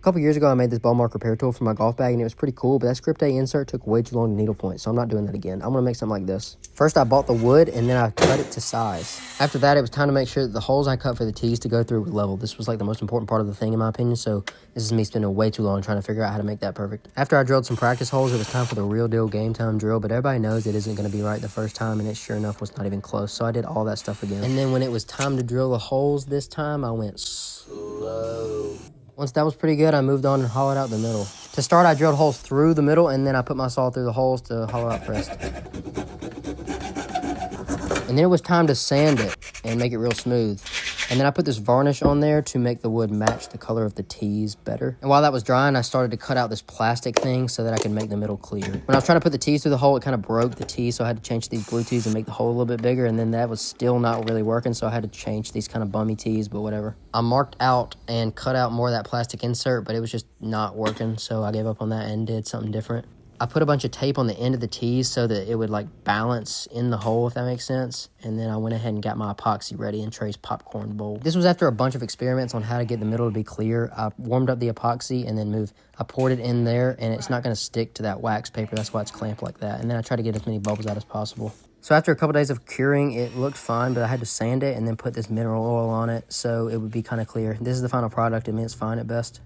A couple years ago, I made this ball mark repair tool for my golf bag, and it was pretty cool, but that Script A insert took way too long to needle point, so I'm not doing that again. I'm going to make something like this. First, I bought the wood, and then I cut it to size. After that, it was time to make sure that the holes I cut for the tees to go through were level. This was like the most important part of the thing, in my opinion, so this is me spending way too long trying to figure out how to make that perfect. After I drilled some practice holes, it was time for the real deal game time drill, but everybody knows it isn't going to be right the first time, and it sure enough was not even close, so I did all that stuff again. And then when it was time to drill the holes this time, I went slow. Once that was pretty good, I moved on and hollowed out the middle. To start, I drilled holes through the middle, and then I put my saw through the holes to hollow out the rest. And then it was time to sand it and make it real smooth. And then I put this varnish on there to make the wood match the color of the tees better. And while that was drying, I started to cut out this plastic thing so that I could make the middle clear. When I was trying to put the tees through the hole, it kind of broke the tee, so I had to change these blue tees and make the hole a little bit bigger, and then that was still not really working, so I had to change these kind of bummy tees, but whatever. I marked out and cut out more of that plastic insert, but it was just not working, so I gave up on that and did something different. I put a bunch of tape on the end of the tees so that it would like balance in the hole, if that makes sense. And then I went ahead and got my epoxy ready in Trey's popcorn bowl. This was after a bunch of experiments on how to get the middle to be clear. I warmed up the epoxy and then I poured it in there, and it's not going to stick to that wax paper. That's why it's clamped like that. And then I tried to get as many bubbles out as possible. So after a couple days of curing, it looked fine, but I had to sand it and then put this mineral oil on it so it would be kind of clear. This is the final product. I mean, it's fine at best.